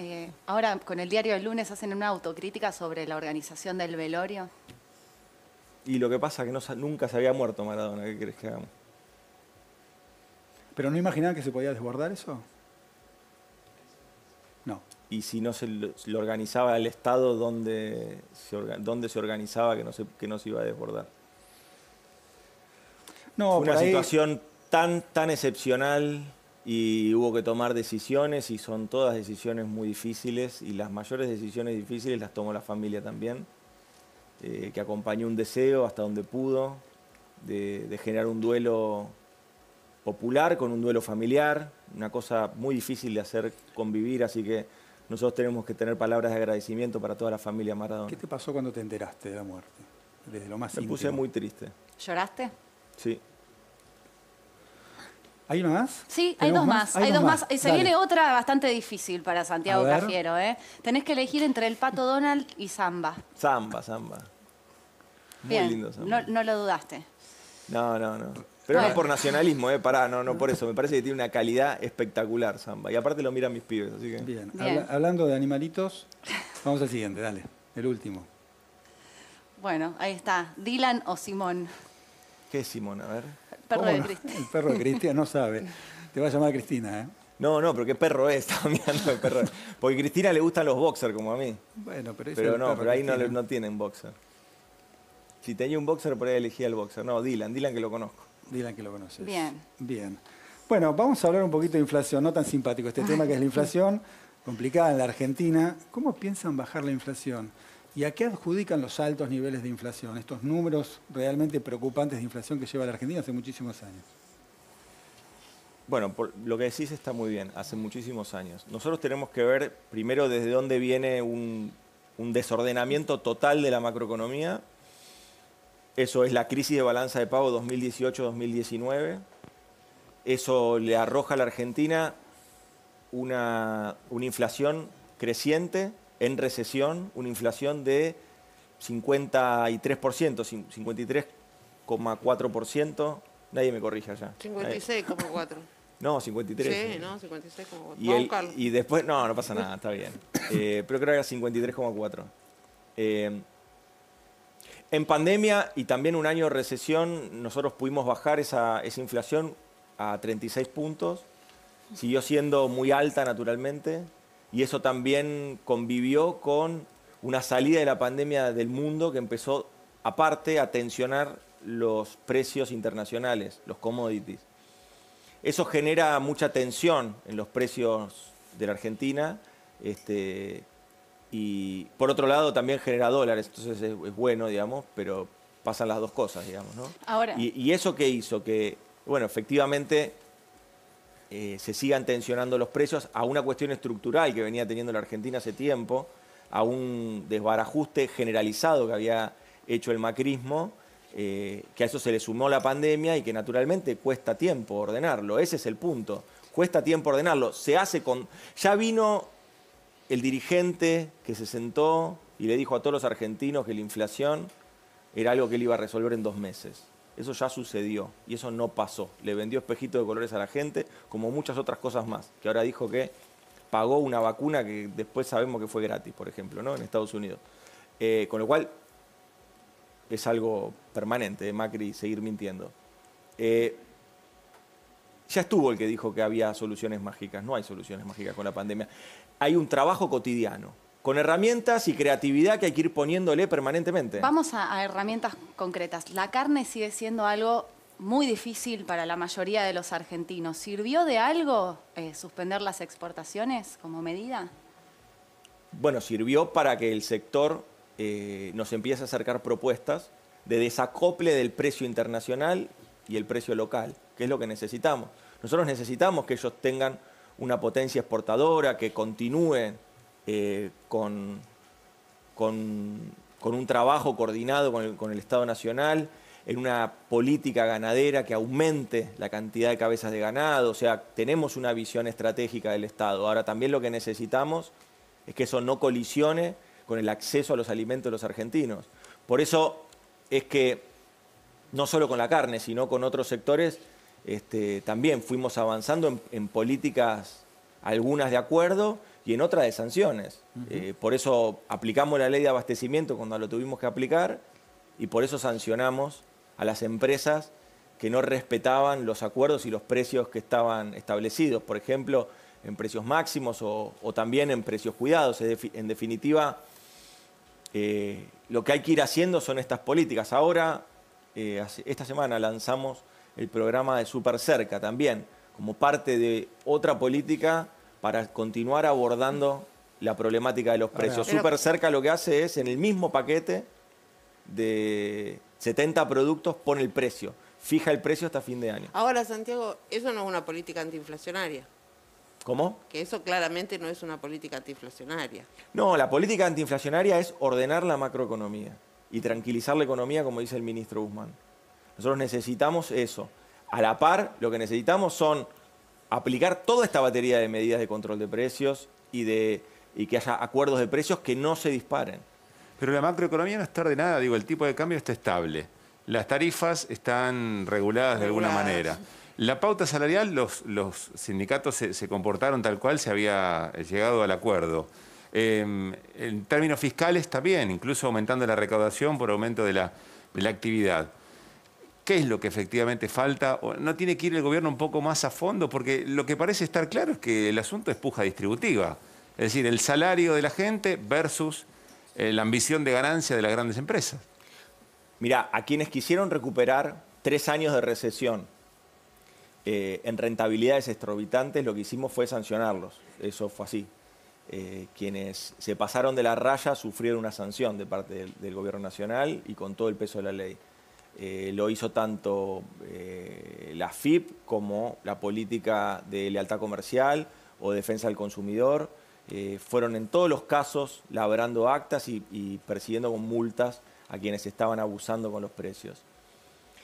ahora con el diario del lunes hacen una autocrítica sobre la organización del velorio. Y lo que pasa es que nunca se había muerto Maradona, ¿qué querés que hagamos? ¿Pero no imaginaban que se podía desbordar eso? No. Y si no se lo organizaba el Estado, ¿dónde se organizaba que no se iba a desbordar? No, fue una situación tan excepcional y hubo que tomar decisiones y son todas decisiones muy difíciles y las mayores decisiones difíciles las tomó la familia también, que acompañó un deseo hasta donde pudo de generar un duelo popular con un duelo familiar, una cosa muy difícil de hacer convivir, así que nosotros tenemos que tener palabras de agradecimiento para toda la familia Maradona. ¿Qué te pasó cuando te enteraste de la muerte? Desde lo más íntimo. Me puse muy triste. ¿Lloraste? Sí. ¿Hay una más? Sí, hay dos más. Hay dos más. Se viene otra bastante difícil para Santiago Cafiero. Tenés que elegir entre el Pato Donald y Samba. Samba. Muy Bien, lindo Samba. No lo dudaste. No. Pero no por nacionalismo, no por eso. Me parece que tiene una calidad espectacular Samba. Y aparte lo miran mis pibes, así que... Bien. Hablando de animalitos, vamos al siguiente, dale. El último. Bueno, ahí está. ¿Dylan o Simón? ¿Qué es Simón? A ver. El perro de Cristian. El perro de Cristian no sabe. Te va a llamar Cristina, ¿eh? No, pero ¿qué perro es? Estaba mirando el perro. Porque a Cristina le gustan los boxers, como a mí. Bueno, pero ahí no tienen boxer. Si tenía un boxer, por ahí elegía el boxer. No, Dylan que lo conozco. Dylan que lo conoces. Bien. Bueno, vamos a hablar un poquito de inflación. No tan simpático este tema que es la inflación, complicada en la Argentina. ¿Cómo piensan bajar la inflación? ¿Y a qué adjudican los altos niveles de inflación? Estos números realmente preocupantes de inflación que lleva la Argentina hace muchísimos años. Bueno, lo que decís está muy bien, hace muchísimos años. Nosotros tenemos que ver primero desde dónde viene un desordenamiento total de la macroeconomía. Eso es la crisis de balanza de pago 2018-2019. Eso le arroja a la Argentina una inflación creciente, en recesión, una inflación de 53%, 53,4%. Nadie me corrige allá. 56,4%. No, 53. Sí, no, 56,4%. Y después, no pasa nada, está bien. Pero creo que era 53,4%. En pandemia y también un año de recesión, nosotros pudimos bajar esa inflación a 36 puntos. Siguió siendo muy alta naturalmente. Y eso también convivió con una salida de la pandemia del mundo que empezó, aparte, a tensionar los precios internacionales, los commodities. Eso genera mucha tensión en los precios de la Argentina y, por otro lado, también genera dólares. Entonces es bueno, digamos, pero pasan las dos cosas, digamos, ¿no? Ahora. ¿Y eso qué hizo? Que, bueno, efectivamente... se sigan tensionando los precios a una cuestión estructural que venía teniendo la Argentina hace tiempo, a un desbarajuste generalizado que había hecho el macrismo, que a eso se le sumó la pandemia y que naturalmente cuesta tiempo ordenarlo. Ese es el punto. Cuesta tiempo ordenarlo. Se hace con... Ya vino el dirigente que se sentó y le dijo a todos los argentinos que la inflación era algo que él iba a resolver en 2 meses. Eso ya sucedió y eso no pasó. Le vendió espejitos de colores a la gente, como muchas otras cosas más. Que ahora dijo que pagó una vacuna que después sabemos que fue gratis, por ejemplo, ¿no? En Estados Unidos. Con lo cual es algo permanente de Macri seguir mintiendo. Ya estuvo el que dijo que había soluciones mágicas. No hay soluciones mágicas con la pandemia. Hay un trabajo cotidiano, con herramientas y creatividad que hay que ir poniéndole permanentemente. Vamos a herramientas concretas. La carne sigue siendo algo muy difícil para la mayoría de los argentinos. ¿Sirvió de algo suspender las exportaciones como medida? Bueno, sirvió para que el sector nos empiece a acercar propuestas de desacople del precio internacional y el precio local, que es lo que necesitamos. Nosotros necesitamos que ellos tengan una potencia exportadora, que continúen con un trabajo coordinado con el Estado Nacional, en una política ganadera que aumente la cantidad de cabezas de ganado. O sea, tenemos una visión estratégica del Estado. Ahora, también lo que necesitamos es que eso no colisione con el acceso a los alimentos de los argentinos. Por eso es que no solo con la carne, sino con otros sectores, también fuimos avanzando en políticas, algunas de acuerdo y en otras de sanciones. Por eso aplicamos la ley de abastecimiento cuando lo tuvimos que aplicar y por eso sancionamos a las empresas que no respetaban los acuerdos y los precios que estaban establecidos. Por ejemplo, en precios máximos o también en precios cuidados. En definitiva, lo que hay que ir haciendo son estas políticas. Ahora, esta semana lanzamos el programa de Súper Cerca también, como parte de otra política para continuar abordando la problemática de los precios. Súper Cerca lo que hace es, en el mismo paquete de 70 productos, pone el precio, fija el precio hasta fin de año. Ahora, Santiago, eso no es una política antiinflacionaria. ¿Cómo? Que eso claramente no es una política antiinflacionaria. No, la política antiinflacionaria es ordenar la macroeconomía y tranquilizar la economía, como dice el ministro Guzmán. Nosotros necesitamos eso. A la par, lo que necesitamos son aplicar toda esta batería de medidas de control de precios y que haya acuerdos de precios que no se disparen. Pero la macroeconomía no está ordenada, digo, el tipo de cambio está estable. Las tarifas están reguladas de alguna manera. La pauta salarial, los sindicatos se comportaron tal cual se había llegado al acuerdo. En términos fiscales también, incluso aumentando la recaudación por aumento de la actividad. ¿Qué es lo que efectivamente falta? ¿No tiene que ir el gobierno un poco más a fondo? Porque lo que parece estar claro es que el asunto es puja distributiva. Es decir, el salario de la gente versus la ambición de ganancia de las grandes empresas. Mirá, a quienes quisieron recuperar 3 años de recesión en rentabilidades exorbitantes, lo que hicimos fue sancionarlos. Eso fue así. Quienes se pasaron de la raya sufrieron una sanción de parte del gobierno nacional y con todo el peso de la ley. Lo hizo tanto la FIP como la política de lealtad comercial o defensa del consumidor. Fueron en todos los casos labrando actas y persiguiendo con multas a quienes estaban abusando con los precios.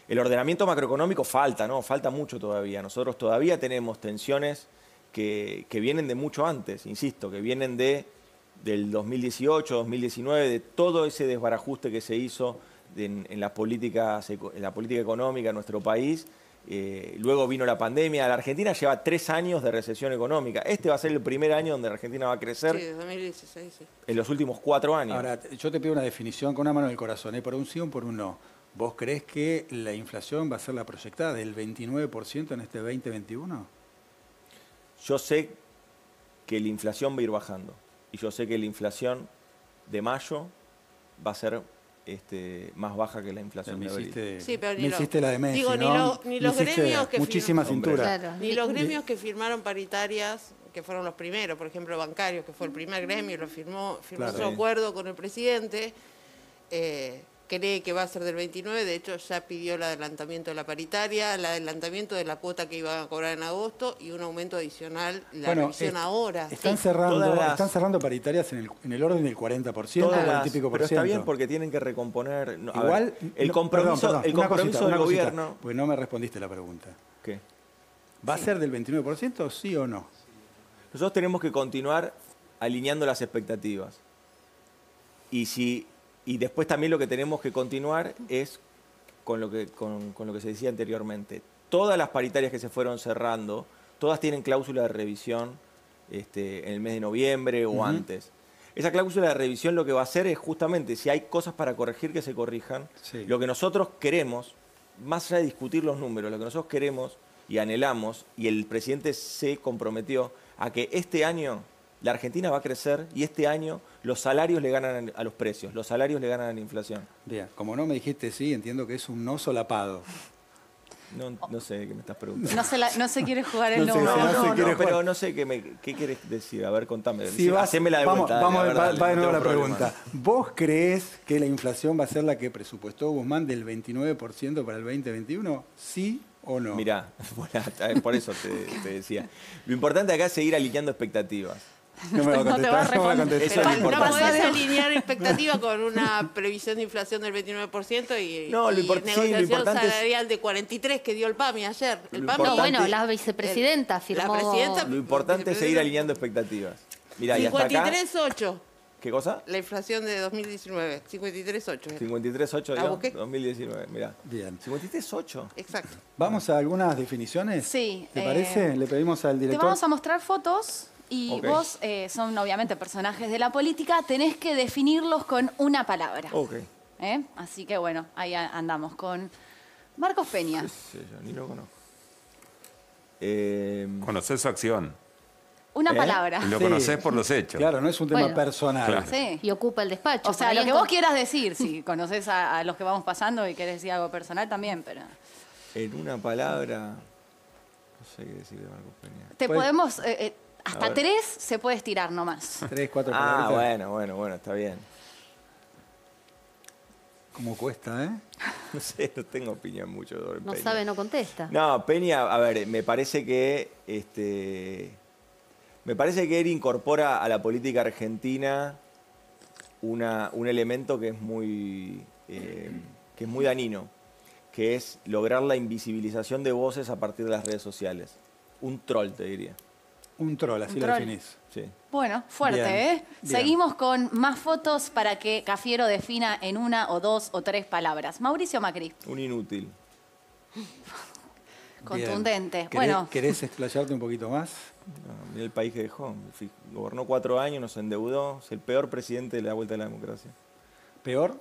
El ordenamiento macroeconómico falta, ¿no? Falta mucho todavía. Nosotros todavía tenemos tensiones que vienen de mucho antes, insisto, que vienen del 2018, 2019, de todo ese desbarajuste que se hizo en la política económica en nuestro país. Luego vino la pandemia. La Argentina lleva 3 años de recesión económica. Este va a ser el primer año donde la Argentina va a crecer. Sí, 2016, sí. En los últimos 4 años. Ahora, yo te pido una definición con una mano en el corazón, por un sí o por un no. ¿Vos creés que la inflación va a ser la proyectada del 29% en este 2021? Yo sé que la inflación va a ir bajando. Y yo sé que la inflación de mayo va a ser más baja que la inflación de abril. Sí, pero ni hiciste la de Messi, digo, ¿no? ni los gremios que muchísima cintura. Claro. Ni los gremios que firmaron paritarias, que fueron los primeros, por ejemplo, bancarios, que fue el primer gremio, lo firmó Claro. su acuerdo con el presidente, cree que va a ser del 29, de hecho ya pidió el adelantamiento de la paritaria, el adelantamiento de la cuota que iban a cobrar en agosto y un aumento adicional, la revisión ahora. Están cerrando paritarias en el orden del 40%, Todas, el típico pero por ciento. está bien porque tienen que recomponer. Igual, el compromiso, el compromiso del gobierno. Pues no me respondiste la pregunta. ¿Qué? ¿Va a ser del 29%, sí o no? Nosotros tenemos que continuar alineando las expectativas. Y después también lo que tenemos que continuar es con lo que se decía anteriormente. Todas las paritarias que se fueron cerrando, todas tienen cláusula de revisión en el mes de noviembre o antes. Esa cláusula de revisión lo que va a hacer es justamente, si hay cosas para corregir, que se corrijan. Sí. Lo que nosotros queremos, más allá de discutir los números, lo que nosotros queremos y anhelamos, y el presidente se comprometió a que este año la Argentina va a crecer y este año los salarios le ganan a los precios, los salarios le ganan a la inflación. Bien, como no me dijiste sí, entiendo que es un no solapado. No sé qué me estás preguntando. No se quiere jugar el pero no sé qué quieres decir. A ver, contame. Hacémela de vuelta. Va de nuevo la pregunta. Problema. ¿Vos creés que la inflación va a ser la que presupuestó Guzmán del 29% para el 2021? ¿Sí o no? Mirá, por eso te decía. Lo importante acá es seguir alineando expectativas. No me va a contestar. No podés alinear expectativa con una previsión de inflación del 29% y negociación salarial de 43% que dio el PAMI ayer. La vicepresidenta firmó. Lo importante es seguir alineando expectativas. Mirá, 53,8. ¿Qué cosa? La inflación de 2019, 53,8. 53,8 ¿La busqué? 2019, mirá. Bien. 53,8. Exacto. ¿Vamos a algunas definiciones? Sí. ¿Te parece? Le pedimos al Te director. vamos a mostrar fotos y Ok. vos, son obviamente personajes de la política, tenés que definirlos con una palabra. Ok. Así que bueno, ahí andamos con Marcos Peña. ¿Qué sé yo? Ni lo conozco. Conocer su acción. Una palabra. Lo Sí. conocés por los hechos. Claro, no es un tema Bueno. personal. Claro. Sí. Y ocupa el despacho. O sea, Por lo ahí que vos quieras decir, si conoces a los que vamos pasando y querés decir algo personal también, pero... En una palabra... No sé qué decir de Marcos Peña. Te Pues- podemos... A hasta ver. 3 se puede estirar nomás. 3, 4 Ah, palabras. bueno, está bien. ¿Cómo cuesta, eh? No sé, no tengo opinión mucho sobre no Peña. sabe, no contesta. No, Peña, a ver, me parece que él incorpora a la política argentina un elemento que es muy dañino, que es lograr la invisibilización de voces a partir de las redes sociales. Un troll, te diría. Un troll, así Un lo troll. definís. Sí. Bueno, fuerte, Bien, ¿eh? bien. Seguimos con más fotos para que Cafiero defina en 1 o 2 o 3 palabras. Mauricio Macri, Un inútil. contundente. Bien. Bueno, ¿Querés explayarte un poquito más? No, mirá el país que dejó. Gobernó 4 años, nos endeudó. Es el peor presidente de la vuelta de la democracia. ¿Peor?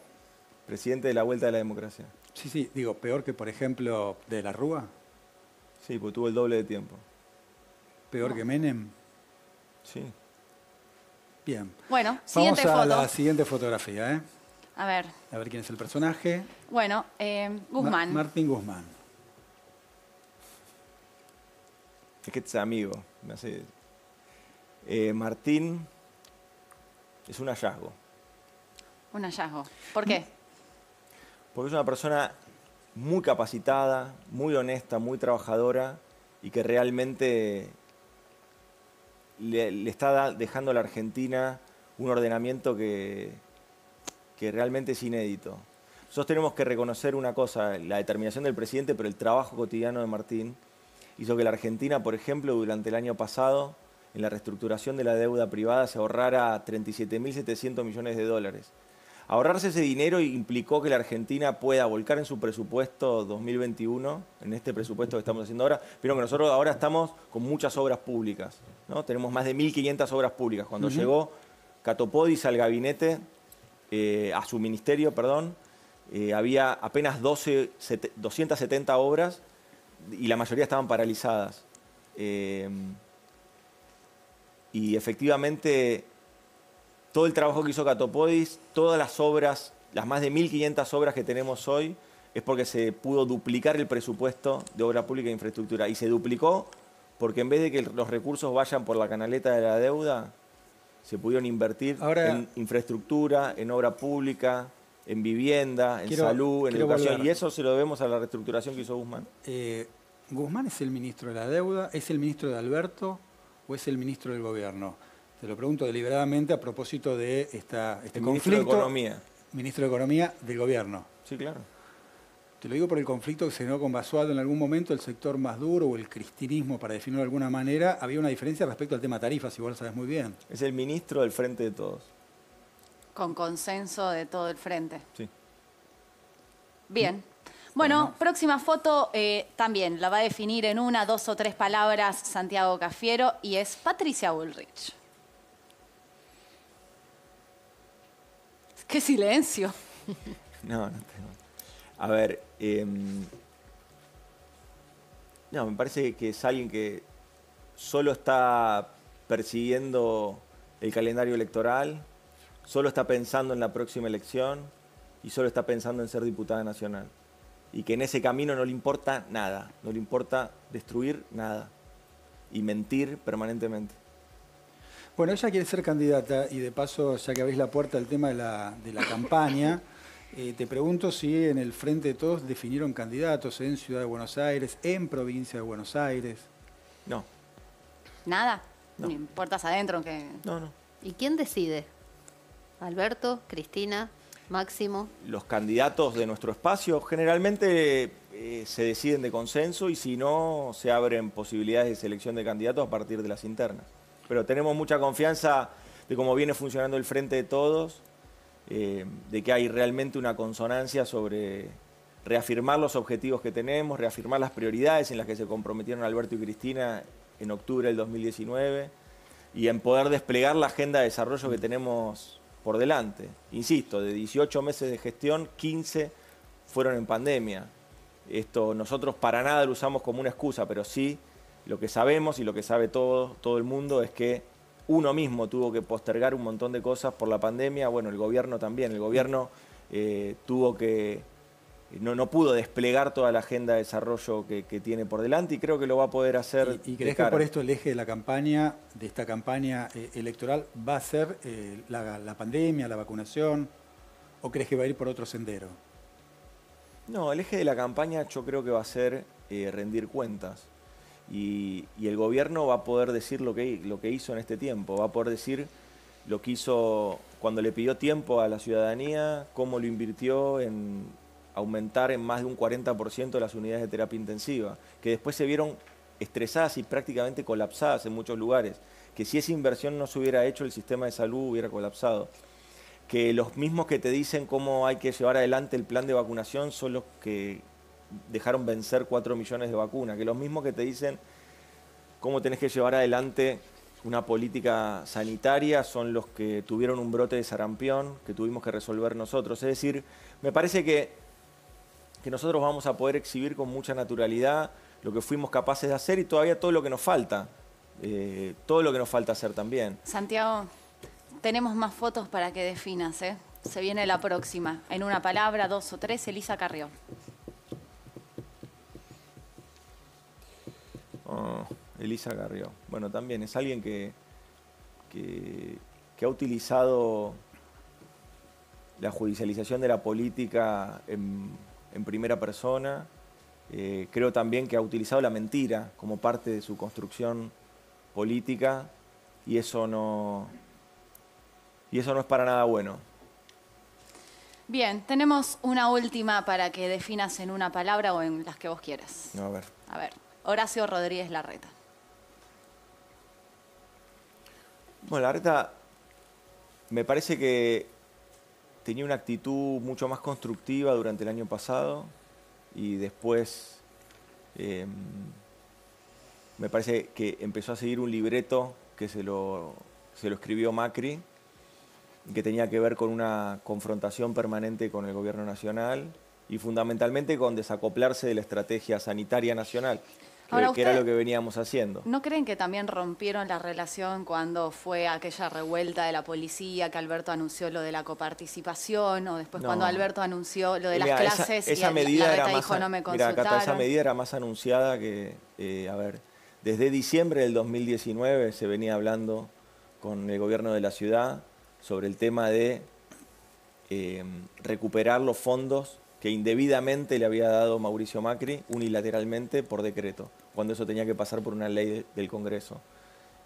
Presidente de la vuelta de la democracia. Sí, digo, peor que, por ejemplo, de la Rúa. Sí, porque tuvo el doble de tiempo. ¿Peor que Menem? Sí. Bien. bueno, Vamos siguiente a foto. la siguiente fotografía, ¿eh? A ver, A ver quién es el personaje. bueno, Guzmán. Martín Guzmán. Es que es amigo. Me hace... Martín es un hallazgo. Un hallazgo. ¿Por qué? Porque es una persona muy capacitada, muy honesta, muy trabajadora y que realmente le está dejando a la Argentina un ordenamiento que realmente es inédito. Nosotros tenemos que reconocer una cosa, la determinación del presidente, pero el trabajo cotidiano de Martín hizo que la Argentina, por ejemplo, durante el año pasado, en la reestructuración de la deuda privada, se ahorrara 37.700 millones de dólares. Ahorrarse ese dinero implicó que la Argentina pueda volcar en su presupuesto 2021, en este presupuesto que estamos haciendo ahora, pero que nosotros ahora estamos con muchas obras públicas, ¿no? Tenemos más de 1.500 obras públicas. Cuando llegó Catopodis al gabinete, a su ministerio, perdón, había apenas 270 obras y la mayoría estaban paralizadas. Y efectivamente, todo el trabajo que hizo Catopodis, todas las obras, las más de 1.500 obras que tenemos hoy, es porque se pudo duplicar el presupuesto de obra pública e infraestructura. Y se duplicó porque en vez de que los recursos vayan por la canaleta de la deuda, se pudieron invertir en infraestructura, en obra pública, en vivienda, en salud, en educación. volver. Y eso se lo debemos a la reestructuración que hizo Guzmán. ¿Guzmán es el ministro de la deuda? ¿Es el ministro de Alberto? ¿O es el ministro del gobierno? Te lo pregunto deliberadamente a propósito de este El conflicto. ministro de Economía. Ministro de Economía del gobierno. Sí, claro. Te lo digo por el conflicto que se generó con Basualdo en algún momento, el sector más duro o el cristinismo, para definirlo de alguna manera, había una diferencia respecto al tema tarifas, igual lo sabes muy bien. Es el ministro del Frente de Todos. Con consenso de todo el frente. Sí. Bien. Bueno, próxima foto también la va a definir en 1, 2 o 3 palabras Santiago Cafiero y es Patricia Bullrich. ¡Qué silencio! No tengo. A ver, no, me parece que es alguien que solo está persiguiendo el calendario electoral, solo está pensando en la próxima elección y solo está pensando en ser diputada nacional. Y que en ese camino no le importa nada, no le importa destruir nada y mentir permanentemente. Bueno, ella quiere ser candidata y de paso, ya que abrís la puerta al tema de la campaña, te pregunto si en el Frente de Todos definieron candidatos en Ciudad de Buenos Aires, en Provincia de Buenos Aires. No. ¿Nada? No. Ni puertas adentro que... No. ¿Y quién decide? ¿Alberto? ¿Cristina? ¿Máximo? Los candidatos de nuestro espacio generalmente se deciden de consenso y si no, se abren posibilidades de selección de candidatos a partir de las internas. Pero tenemos mucha confianza. de cómo viene funcionando el Frente de Todos, de que hay realmente una consonancia sobre reafirmar los objetivos que tenemos, reafirmar las prioridades en las que se comprometieron Alberto y Cristina en octubre del 2019 y en poder desplegar la agenda de desarrollo que tenemos por delante. Insisto, de 18 meses de gestión, 15 fueron en pandemia. Esto nosotros para nada lo usamos como una excusa, pero sí lo que sabemos y lo que sabe todo el mundo es que uno mismo tuvo que postergar un montón de cosas por la pandemia. Bueno, el gobierno también. El gobierno no pudo desplegar toda la agenda de desarrollo que tiene por delante y creo que lo va a poder hacer. ¿Y crees que por esto el eje de la campaña, de esta campaña electoral, va a ser la pandemia, la vacunación, o crees que va a ir por otro sendero? No, el eje de la campaña yo creo que va a ser rendir cuentas y el gobierno va a poder decir lo que hizo en este tiempo, va a poder decir lo que hizo cuando le pidió tiempo a la ciudadanía, cómo lo invirtió en aumentar en más de un 40% las unidades de terapia intensiva, que después se vieron estresadas y prácticamente colapsadas en muchos lugares, que si esa inversión no se hubiera hecho el sistema de salud hubiera colapsado, que los mismos que te dicen cómo hay que llevar adelante el plan de vacunación son los que dejaron vencer 4 millones de vacunas, que los mismos que te dicen cómo tenés que llevar adelante una política sanitaria son los que tuvieron un brote de sarampión que tuvimos que resolver nosotros. Es decir, me parece que nosotros vamos a poder exhibir con mucha naturalidad lo que fuimos capaces de hacer y todavía todo lo que nos falta, hacer también. Santiago, tenemos más fotos para que definas, ¿eh? Se viene la próxima. En una palabra, 2 o 3, Elisa Carrió. Elisa Carrió. Bueno, también es alguien que ha utilizado la judicialización de la política en primera persona. Creo también que ha utilizado la mentira como parte de su construcción política y eso no es para nada bueno. Bien, tenemos una última para que definas en una palabra o en las que vos quieras. A ver. Horacio Rodríguez Larreta. Bueno, Larreta me parece que tenía una actitud mucho más constructiva durante el año pasado y después me parece que empezó a seguir un libreto que se lo escribió Macri, que tenía que ver con una confrontación permanente con el gobierno nacional y fundamentalmente con desacoplarse de la estrategia sanitaria nacional, que era lo que veníamos haciendo. ¿No creen que también rompieron la relación cuando fue aquella revuelta de la policía, que Alberto anunció lo de la coparticipación, o después cuando Alberto anunció lo de las clases esa medida Larreta dijo no me consultaron? Mira, Cata, esa medida era más anunciada que, desde diciembre del 2019 se venía hablando con el gobierno de la ciudad sobre el tema de recuperar los fondos que indebidamente le había dado Mauricio Macri unilateralmente por decreto, cuando eso tenía que pasar por una ley del Congreso.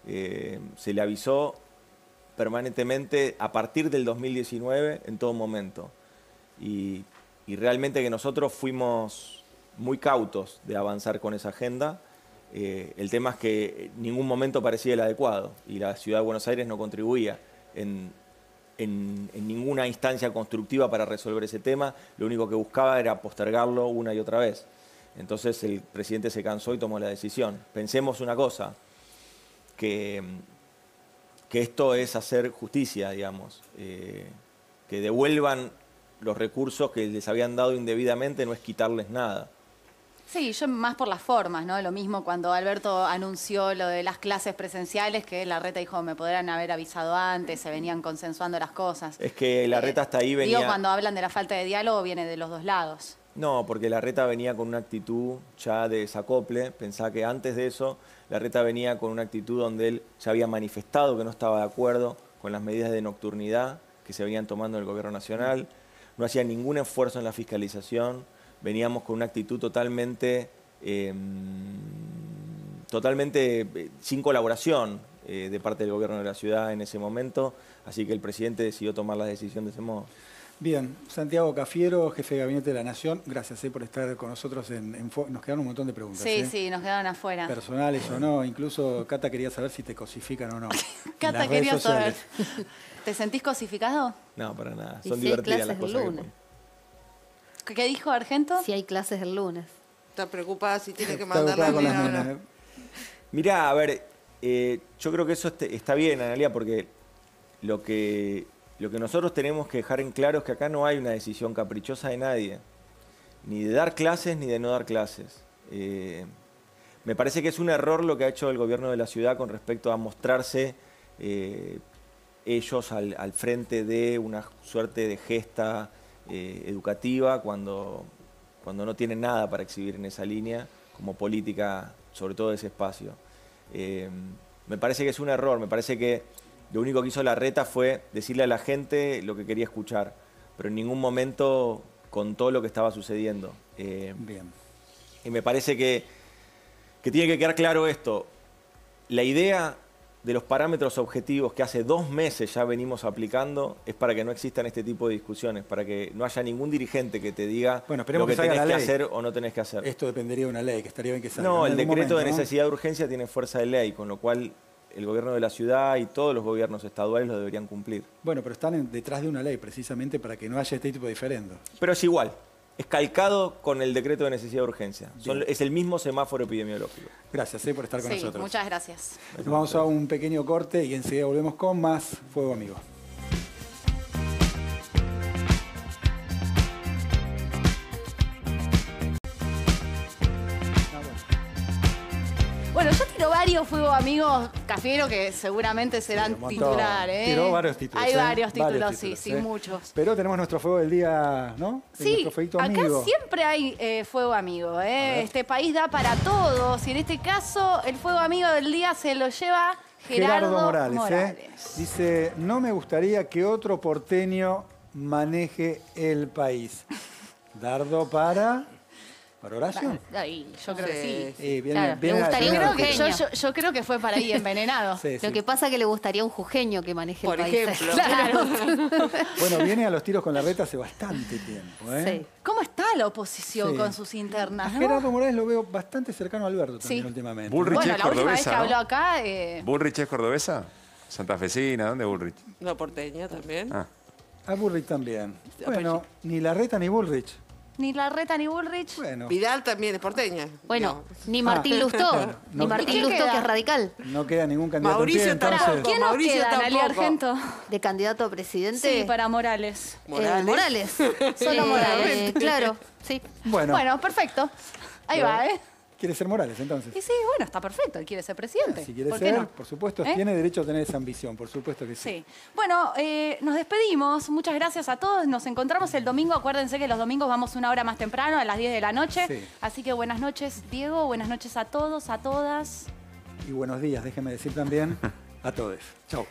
Se le avisó permanentemente a partir del 2019 en todo momento. Y realmente que nosotros fuimos muy cautos de avanzar con esa agenda. El tema es que en ningún momento parecía el adecuado y la Ciudad de Buenos Aires no contribuía en ninguna instancia constructiva para resolver ese tema. Lo único que buscaba era postergarlo una y otra vez. Entonces el presidente se cansó y tomó la decisión. Pensemos una cosa, que esto es hacer justicia, digamos, que devuelvan los recursos que les habían dado indebidamente no es quitarles nada. Sí, yo más por las formas, ¿no? Lo mismo cuando Alberto anunció lo de las clases presenciales, que Larreta dijo, me podrían haber avisado antes, se venían consensuando las cosas. Es que Larreta hasta ahí venía... Digo, cuando hablan de la falta de diálogo, viene de los dos lados. No, porque Larreta venía con una actitud ya de desacople. Pensaba que antes de eso, Larreta venía con una actitud donde él ya había manifestado que no estaba de acuerdo con las medidas de nocturnidad que se venían tomando en el gobierno nacional. No hacía ningún esfuerzo en la fiscalización. Veníamos con una actitud totalmente sin colaboración de parte del gobierno de la ciudad en ese momento, así que el presidente decidió tomar la decisión de ese modo. Bien, Santiago Cafiero, jefe de Gabinete de la Nación, gracias por estar con nosotros nos quedaron un montón de preguntas. Sí, nos quedaron afuera. Personales o no, incluso Cata quería saber si te cosifican o no. Cata quería saber. ¿Te sentís cosificado? No, para nada. ¿Y Son si hay divertidas las clases cosas. el lunes? ¿Qué dijo Argento? Si hay clases el lunes. Está preocupada si tiene que mandar la nena. Mirá, a ver, yo creo que eso está bien, Analia, porque lo que nosotros tenemos que dejar en claro es que acá no hay una decisión caprichosa de nadie, ni de dar clases ni de no dar clases. Me parece que es un error lo que ha hecho el gobierno de la ciudad con respecto a mostrarse ellos al frente de una suerte de gesta educativa cuando no tienen nada para exhibir en esa línea como política, sobre todo de ese espacio. Me parece que es un error, me parece que lo único que hizo Larreta fue decirle a la gente lo que quería escuchar, pero en ningún momento contó lo que estaba sucediendo. Bien. Y me parece que tiene que quedar claro esto. La idea de los parámetros objetivos que hace 2 meses ya venimos aplicando es para que no existan este tipo de discusiones, para que no haya ningún dirigente que te diga lo que tenés que hacer o no tenés que hacer. Esto dependería de una ley, que estaría bien que salga. No, el decreto de necesidad de urgencia tiene fuerza de ley, con lo cual el gobierno de la ciudad y todos los gobiernos estaduales lo deberían cumplir. Bueno, pero están detrás de una ley precisamente para que no haya este tipo de diferendo. Pero es igual. Es calcado con el decreto de necesidad de urgencia. Es el mismo semáforo epidemiológico. Gracias por estar con nosotros. Muchas gracias. Nos vamos a un pequeño corte y enseguida volvemos con más Fuego Amigo. Bueno, yo tiro varios Fuego Amigos, Cafiero, que seguramente serán titular, ¿eh? Tiró varios títulos. Hay varios títulos, sí, muchos. Pero tenemos nuestro Fuego del Día, ¿no? Sí, nuestro acá amigo. siempre hay Fuego Amigo, ¿eh? Este país da para todos y en este caso el Fuego Amigo del Día se lo lleva Gerardo Morales. Dice, no me gustaría que otro porteño maneje el país. Dardo para Horacio. Ahí, yo creo que sí. Me gustaría yo creo que fue para ahí envenenado. Lo que pasa es que le gustaría un jujeño que maneje el país. Por ejemplo. Claro. Bueno, viene a los tiros con Larreta hace bastante tiempo. Sí. ¿Cómo está la oposición con sus internas? A Gerardo Morales lo veo bastante cercano a Alberto también últimamente. Bullrich Bueno, es la última vez que cordobesa, habló ¿no? acá... ¿Bullrich es cordobesa? ¿Santafesina? ¿Dónde Bullrich? No, porteña también. A Bullrich también. Bueno, ni Larreta ni Bullrich. Ni Larreta ni Bullrich. Bueno. Vidal también es porteña. Bueno, ni Martín Lustó. Claro, ni Martín Lustó, que es radical. No queda ningún candidato Mauricio en pie, entonces. ¿Quién nos Mauricio queda, Analia tampoco. Argento? De candidato a presidente. Sí, para Morales. Morales. Solo Morales. Claro, sí. Bueno, Perfecto. Ahí va, ¿eh? quiere ser Morales entonces. Y sí, bueno, está perfecto. Él quiere ser presidente. Si quiere ¿Por qué ser, no? por supuesto, ¿Eh? tiene derecho a tener esa ambición, por supuesto que sí. Sí. Bueno, nos despedimos. Muchas gracias a todos. Nos encontramos el domingo. Acuérdense que los domingos vamos 1 hora más temprano, a las 10 de la noche. Sí. Así que buenas noches, Diego. Buenas noches a todos, a todas. Y buenos días, déjeme decir también a todos. Chau.